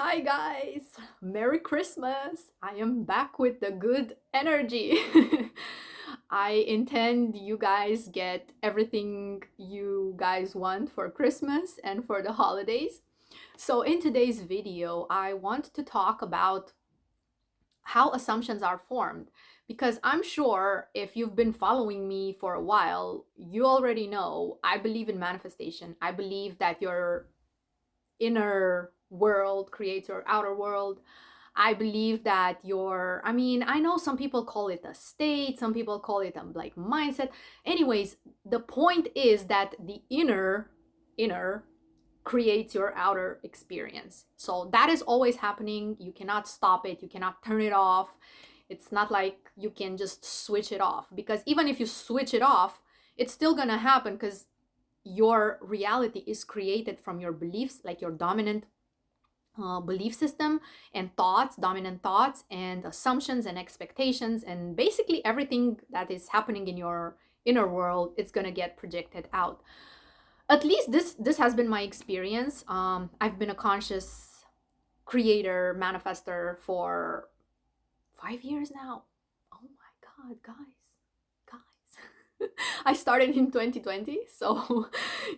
Hi guys! Merry Christmas! I am back with the good energy. I intend you guys get everything you guys want for Christmas and for the holidays. So in today's video, I want to talk about how assumptions are formed because I'm sure if you've been following me for a while, you already know I believe in manifestation. I believe that your inner world creates your outer world. I believe that I know some people call it a state, some people call it a like mindset. Anyways, the point is that the inner creates your outer experience. So that is always happening. You cannot stop it, you cannot turn it off. It's not like you can just switch it off, because even if you switch it off, it's still gonna happen because your reality is created from your beliefs, like your dominant belief system and thoughts, dominant thoughts and assumptions and expectations, and basically everything that is happening in your inner world, it's gonna get projected out. At least this has been my experience. I've been a conscious creator, manifester for 5 years now. Oh my god, guys. I started in 2020, so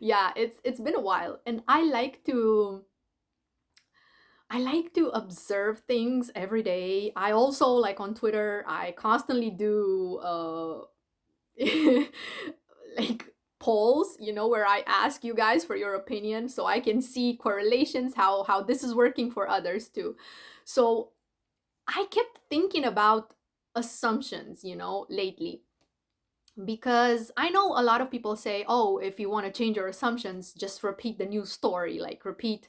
yeah, it's been a while, and I like to observe things every day. I also, like, on Twitter, I constantly do like polls, where I ask you guys for your opinion so I can see correlations, how this is working for others too. So I kept thinking about assumptions, lately, because I know a lot of people say, oh, if you want to change your assumptions, just repeat the news story, like repeat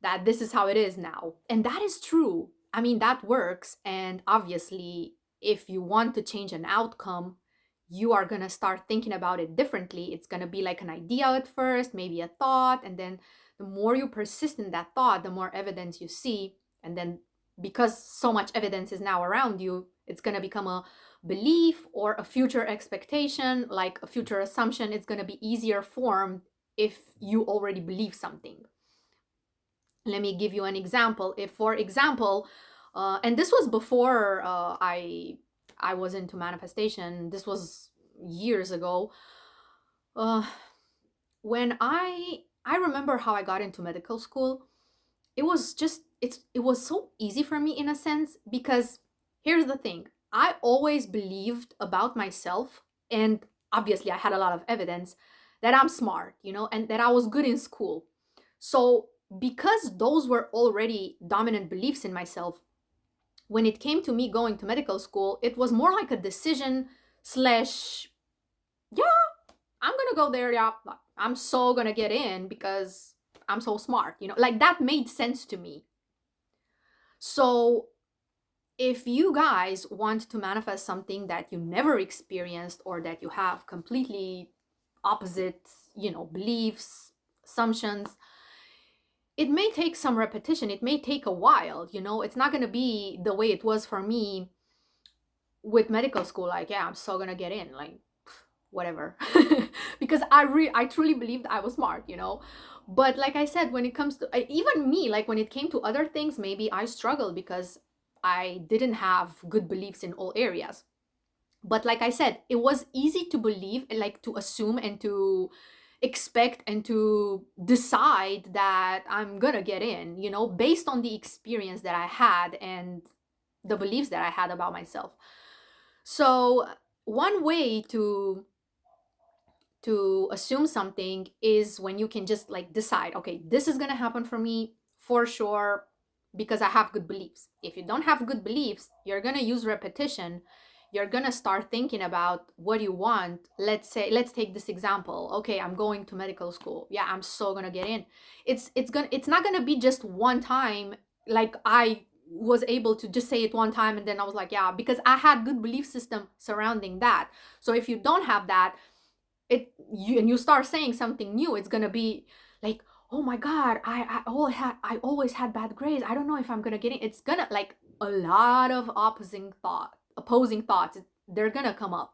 that this is how it is now. And that is true. I mean, that works. And obviously, if you want to change an outcome, you are going to start thinking about it differently. It's going to be like an idea at first, maybe a thought. And then the more you persist in that thought, the more evidence you see. And then because so much evidence is now around you, it's going to become a belief or a future expectation, like a future assumption. It's going to be easier formed if you already believe something. Let me give you an example. If, for example, and this was before I was into manifestation. This was years ago. Uh, when I remember how I got into medical school. It was so easy for me in a sense, because here's the thing. I always believed about myself, and obviously I had a lot of evidence that I'm smart, and that I was good in school. So because those were already dominant beliefs in myself, when it came to me going to medical school, it was more like a decision slash, yeah, I'm gonna go there. Yeah, I'm so gonna get in because I'm so smart, like that made sense to me. So if you guys want to manifest something that you never experienced, or that you have completely opposite, beliefs, assumptions, it may take some repetition. It may take a while, it's not going to be the way it was for me with medical school. Like, yeah, I'm so going to get in, like, whatever. Because I truly believed I was smart, but like I said, when it comes to even me, like when it came to other things, maybe I struggled because I didn't have good beliefs in all areas. But like I said, it was easy to believe, like to assume and to expect and to decide that I'm gonna get in, based on the experience that I had and the beliefs that I had about myself. So one way to assume something is when you can just like decide, okay, this is gonna happen for me for sure because I have good beliefs. If you don't have good beliefs, you're gonna use repetition. You're gonna start thinking about what you want. Let's take this example. Okay, I'm going to medical school. Yeah, I'm so gonna get in. It's not gonna be just one time. Like, I was able to just say it one time and then I was like, yeah, because I had good belief system surrounding that. So if you don't have that, and you start saying something new, it's gonna be like, oh my god, I always had bad grades. I don't know if I'm gonna get it. It's gonna, like, a lot of opposing thoughts. They're gonna come up,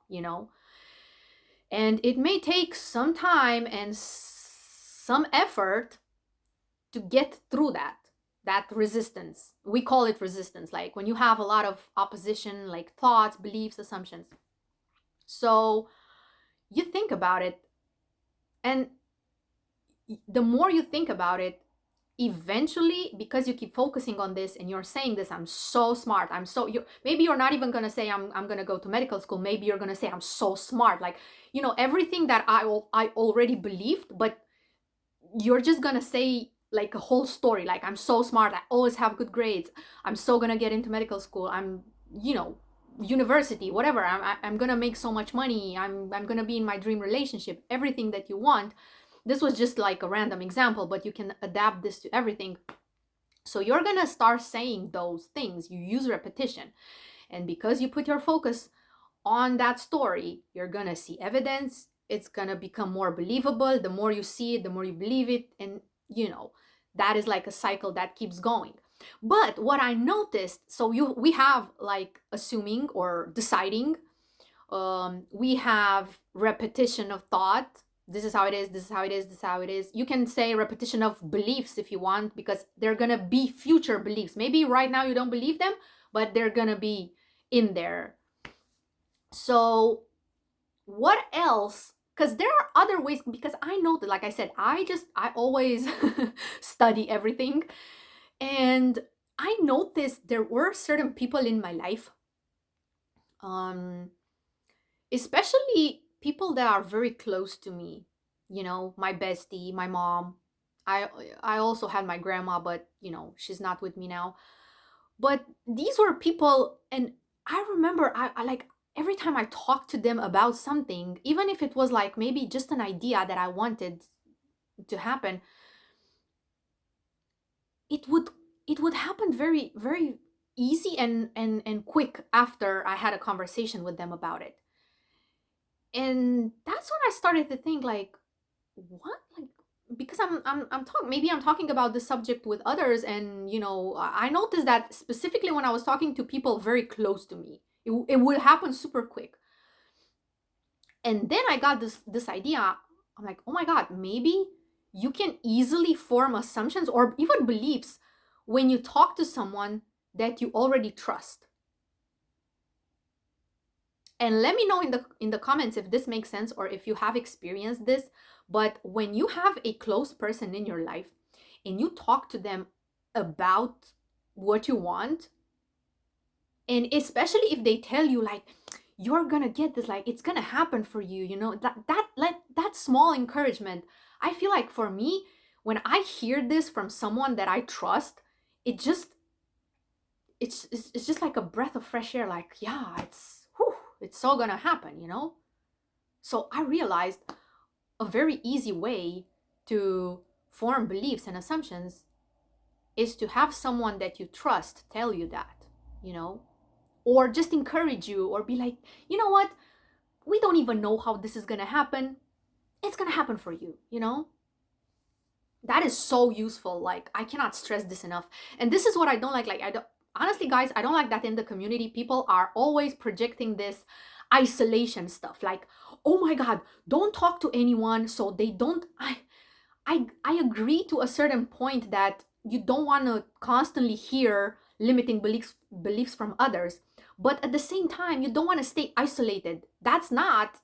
and it may take some time and some effort to get through that. that resistance. We call it resistance, like when you have a lot of opposition, like thoughts, beliefs, assumptions. So you think about it, and the more you think about it, eventually, because you keep focusing on this and you're saying this, I'm so smart, I'm so, you maybe you're not even going to say I'm going to go to medical school. Maybe you're going to say I'm so smart, like, everything that I already believed, but you're just going to say like a whole story, like I'm so smart, I always have good grades, I'm so going to get into medical school, I'm, university, whatever, I'm going to make so much money, I'm going to be in my dream relationship, everything that you want. This was just like a random example, but you can adapt this to everything. So you're going to start saying those things. You use repetition. And because you put your focus on that story, you're going to see evidence. It's going to become more believable. The more you see it, the more you believe it. And, that is like a cycle that keeps going. But what I noticed, so we have like assuming or deciding, we have repetition of thought. This is how it is, this is how it is, this is how it is. You can say repetition of beliefs if you want, because they're gonna be future beliefs. Maybe right now you don't believe them, but they're gonna be in there. So what else? Because there are other ways, because I know that, like I said, I always study everything. And I noticed there were certain people in my life, um especially people that are very close to me, my bestie, my mom. I also had my grandma, but she's not with me now. But these were people, and I remember I like every time I talked to them about something, even if it was like maybe just an idea that I wanted to happen, it would it would happen very, very easy and quick after I had a conversation with them about it. And that's when I started to think, like, what, like, because I'm talking, maybe I'm talking about this subject with others, and I noticed that specifically when I was talking to people very close to me, it would happen super quick. And then I got this idea. I'm like, oh my god, maybe you can easily form assumptions or even beliefs when you talk to someone that you already trust. And let me know in the comments if this makes sense or if you have experienced this. But when you have a close person in your life and you talk to them about what you want, and especially if they tell you like you're gonna get this, like it's gonna happen for you, that small encouragement, I feel like for me, when I hear this from someone that I trust, it just it's just like a breath of fresh air, like, yeah, it's all gonna happen. So I realized a very easy way to form beliefs and assumptions is to have someone that you trust tell you that, you know, or just encourage you, or be like, you know what, we don't even know how this is gonna happen. It's gonna happen for you. That is so useful. Like, I cannot stress this enough. And this is what I don't like. Like, I don't, honestly, guys, I don't like that in the community people are always projecting this isolation stuff, like, oh my god, don't talk to anyone, so they don't. I agree to a certain point that you don't want to constantly hear limiting beliefs from others, but at the same time you don't want to stay isolated. That's not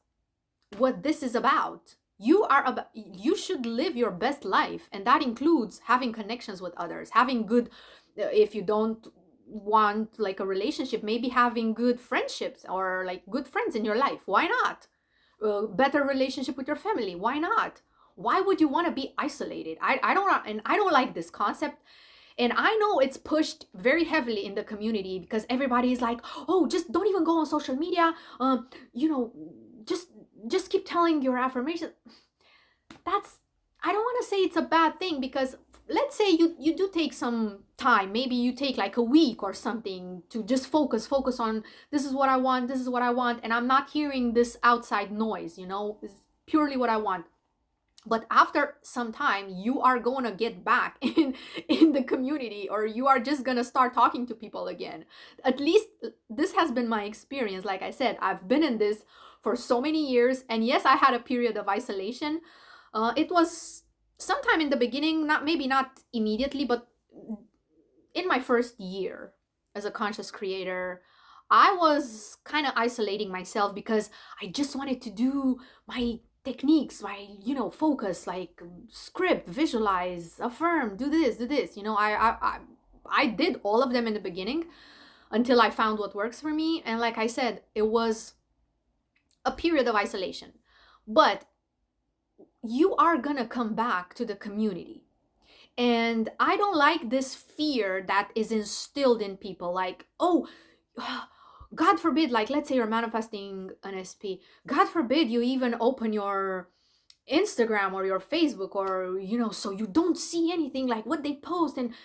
what this is about. You should live your best life, and that includes having connections with others, having good, if you don't want like a relationship, maybe having good friendships or like good friends in your life. Why not? Better relationship with your family. Why not? Why would you want to be isolated? I don't like this concept. And I know it's pushed very heavily in the community because everybody is like, oh, just don't even go on social media. You know, just just keep telling your affirmation. That's, I don't want to say it's a bad thing, because let's say you do take some time, maybe you take like a week or something to just focus on, this is what I want, this is what I want, and I'm not hearing this outside noise, it's purely what I want. But after some time you are going to get back in the community, or you are just going to start talking to people again. At least this has been my experience. Like I said, I've been in this for so many years, and yes, I had a period of isolation. It was sometime in the beginning, not immediately, but in my first year as a conscious creator, I was kind of isolating myself because I just wanted to do my techniques, my, focus, like script, visualize, affirm, do this, do this. I did all of them in the beginning until I found what works for me. And like I said, it was a period of isolation. But you are gonna come back to the community. And I don't like this fear that is instilled in people, like, oh, God forbid, like, let's say you're manifesting an SP. God forbid you even open your Instagram or your Facebook, or, so you don't see anything like what they post. And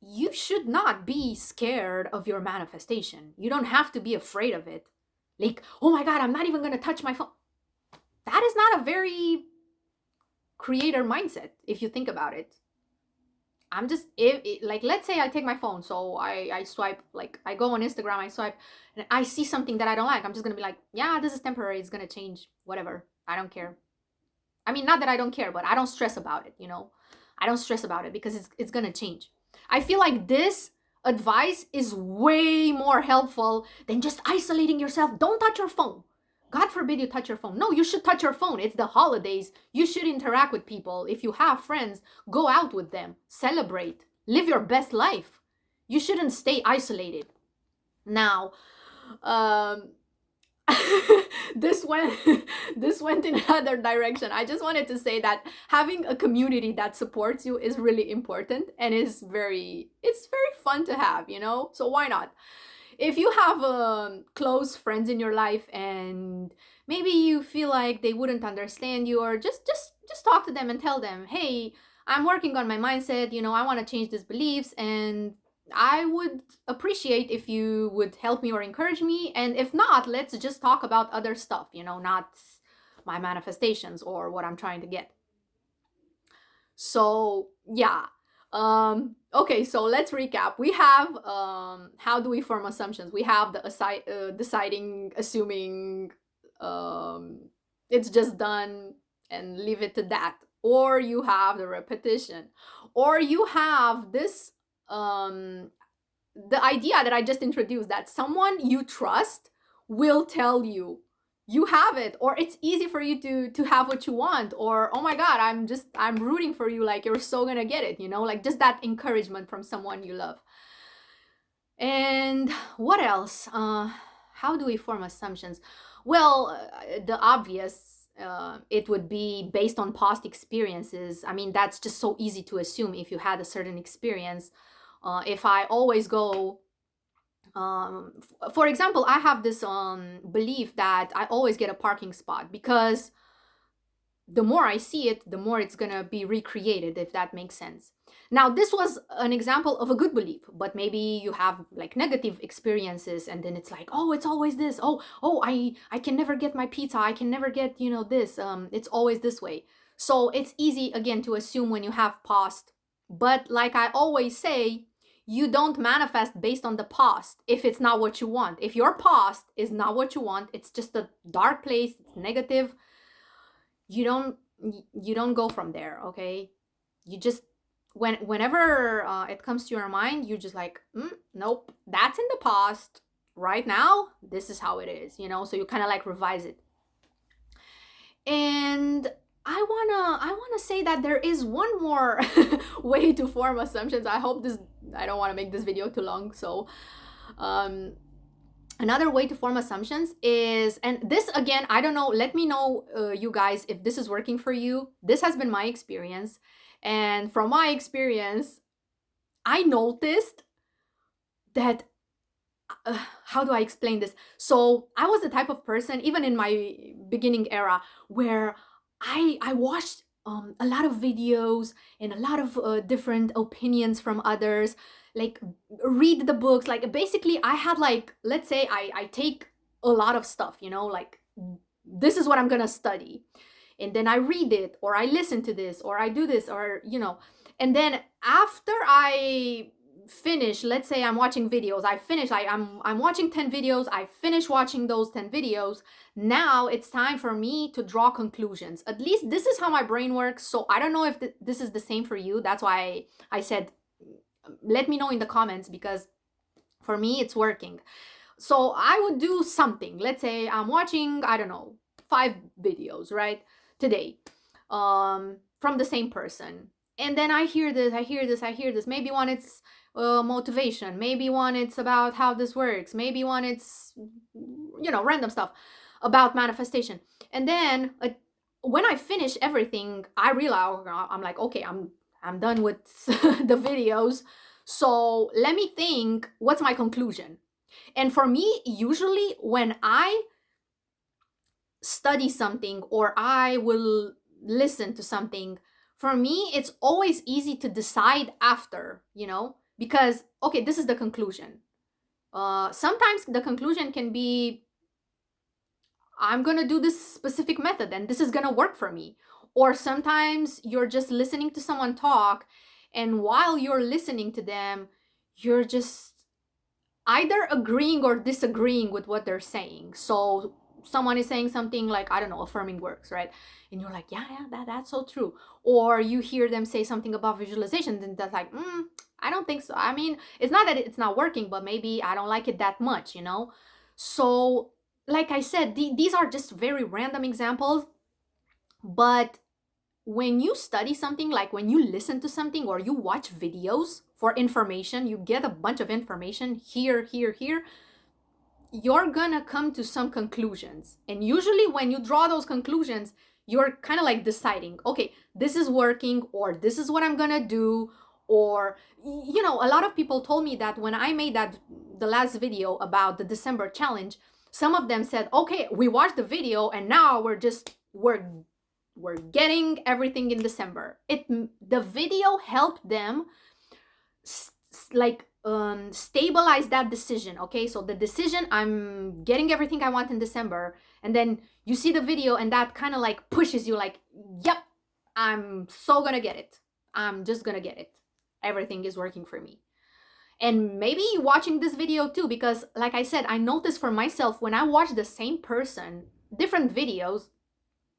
you should not be scared of your manifestation. You don't have to be afraid of it. Like, oh my God, I'm not even going to touch my phone. That is not a very creator mindset if you think about it. I'm just, like, let's say I take my phone, so I swipe, like, I go on Instagram, I swipe, and I see something that I don't like. I'm just gonna be like, yeah, this is temporary, it's gonna change, whatever, I don't care. I mean, not that I don't care, but I don't stress about it, I don't stress about it because it's gonna change. I feel like this advice is way more helpful than just isolating yourself. Don't touch your phone. God forbid you touch your phone. No, you should touch your phone. It's the holidays. You should interact with people. If you have friends, go out with them, celebrate, live your best life. You shouldn't stay isolated. Now, this went this went in another direction. I just wanted to say that having a community that supports you is really important, and it's very fun to have, so why not? If you have close friends in your life and maybe you feel like they wouldn't understand you, or just talk to them and tell them, hey, I'm working on my mindset, I want to change these beliefs, and I would appreciate if you would help me or encourage me. And if not, let's just talk about other stuff, not my manifestations or what I'm trying to get. So yeah. Okay, so let's recap. We have how do we form assumptions? We have the deciding, assuming, it's just done and leave it to that. Or you have the repetition. Or you have this the idea that I just introduced, that someone you trust will tell you you have it, or it's easy for you to have what you want, or oh my God, I'm rooting for you, like you're so gonna get it, like just that encouragement from someone you love. And what else? How do we form assumptions? Well, the obvious, it would be based on past experiences. I mean, that's just so easy to assume if you had a certain experience. If I always go, for example, I have this belief that I always get a parking spot because the more I see it, the more it's gonna be recreated, if that makes sense. Now, this was an example of a good belief, but maybe you have like negative experiences, and then it's like, oh, it's always this. Oh, I can never get my pizza. I can never get, this. It's always this way. So it's easy again to assume when you have past. But like I always say, you don't manifest based on the past if it's not what you want. If your past is not what you want, it's just a dark place, it's negative, you don't go from there, okay? You just, whenever it comes to your mind, you just like, nope, that's in the past. Right now, this is how it is, so you kind of like revise it. And I wanna say that there is one more way to form assumptions. I don't want to make this video too long. So another way to form assumptions is, and this again, I don't know, let me know, you guys, if this is working for you. This has been my experience, and from my experience, I noticed that how do I explain this? So I was the type of person, even in my beginning era, where I watched a lot of videos and a lot of different opinions from others, like read the books. Like basically, I had like, let's say I take a lot of stuff, like this is what I'm gonna study, and then I read it, or I listen to this, or I do this, or and then after I finish, let's say I'm watching videos, I'm watching 10 videos, I finish watching those 10 videos. Now it's time for me to draw conclusions. At least this is how my brain works. So I don't know if this is the same for you. That's why I said let me know in the comments, because for me it's working. So I would do something. Let's say I'm watching, I don't know, 5 videos, right, today, from the same person. And then I hear this. Maybe one it's motivation. Maybe one it's about how this works. Maybe one it's, random stuff about manifestation. And then when I finish everything, I realize, I'm like, okay, I'm done with the videos. So let me think, what's my conclusion? And for me, usually when I study something or I will listen to something, for me, it's always easy to decide after, because, okay, this is the conclusion. Sometimes the conclusion can be, I'm going to do this specific method and this is going to work for me. Or sometimes you're just listening to someone talk, and while you're listening to them, you're just either agreeing or disagreeing with what they're saying. So someone is saying something like, I don't know, affirming works, right? And you're like, yeah, that's so true. Or you hear them say something about visualization, and that's like, I don't think so. I mean, it's not that it's not working, but maybe I don't like it that much, So, like I said, these are just very random examples. But when you study something, like when you listen to something or you watch videos for information, you get a bunch of information here, you're gonna come to some conclusions. And usually when you draw those conclusions, you're kind of like deciding, okay, this is working, or this is what I'm gonna do. Or, a lot of people told me that when I made the last video about the December challenge, some of them said, okay, we watched the video and now we're getting everything in December. The video helped them stabilize that decision. Okay, so the decision, I'm getting everything I want in December, and then you see the video and that kind of like pushes you, like, yep, I'm so gonna get it. I'm just gonna get it. Everything is working for me. And maybe watching this video too, because like I said, I noticed for myself, when I watch the same person, different videos,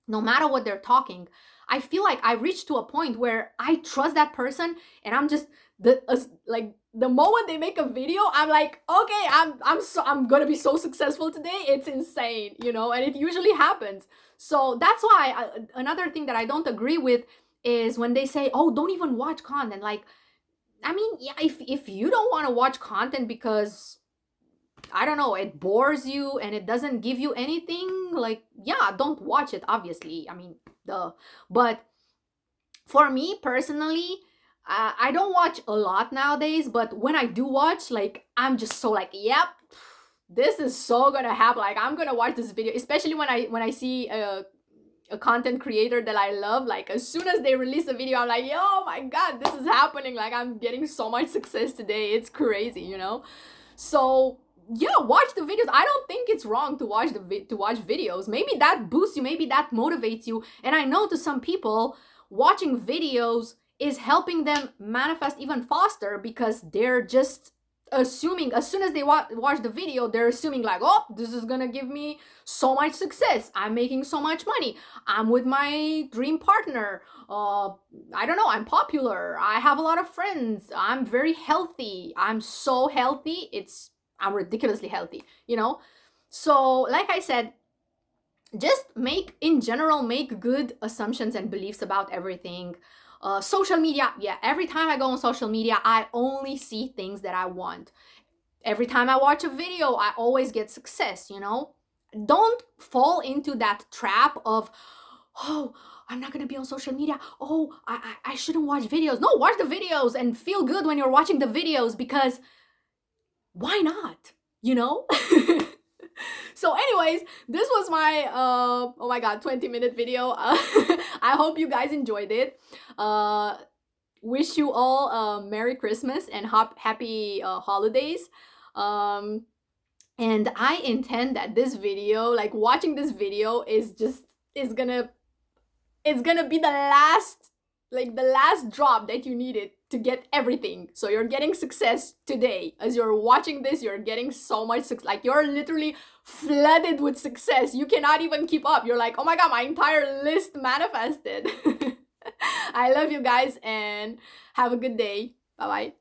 no matter what they're talking, I feel like I reached to a point where I trust that person, and I'm just the moment they make a video, I'm like, okay, I'm gonna be so successful today. It's insane, and it usually happens. So that's why another thing that I don't agree with is when they say, oh, don't even watch content. Like, I mean, yeah, if you don't want to watch content because, I don't know, it bores you and it doesn't give you anything, like, yeah, don't watch it, obviously. I mean, duh. But for me personally, I don't watch a lot nowadays, but when I do watch, like, I'm just so like, yep, this is so gonna happen. Like, I'm gonna watch this video, especially when I see a content creator that I love. Like, as soon as they release a video, I'm like, oh my god, this is happening. Like, I'm getting so much success today. It's crazy, So yeah, watch the videos. I don't think it's wrong to watch videos. Maybe that boosts you, maybe that motivates you. And I know to some people, watching videos is helping them manifest even faster, because they're just assuming, as soon as they watch the video, they're assuming like, oh, this is gonna give me so much success. I'm making so much money. I'm with my dream partner. I don't know, I'm popular. I have a lot of friends. I'm very healthy. I'm so healthy. I'm ridiculously healthy, So like I said, just make good assumptions and beliefs about everything. Social media, yeah, every time I go on social media, I only see things that I want. Every time I watch a video, I always get success, Don't fall into that trap of, oh, I'm not gonna be on social media. Oh, I shouldn't watch videos. No, watch the videos and feel good when you're watching the videos, because why not? So anyways, this was my oh my god, 20-minute video. I hope you guys enjoyed it. Wish you all Merry Christmas and happy holidays. And I intend that this video, like watching this video, is gonna be the last drop that you needed to get everything. So you're getting success today. As you're watching this, you're getting so much success. Like, you're literally flooded with success. You cannot even keep up. You're like, oh my god, my entire list manifested. I love you guys, and have a good day. Bye bye.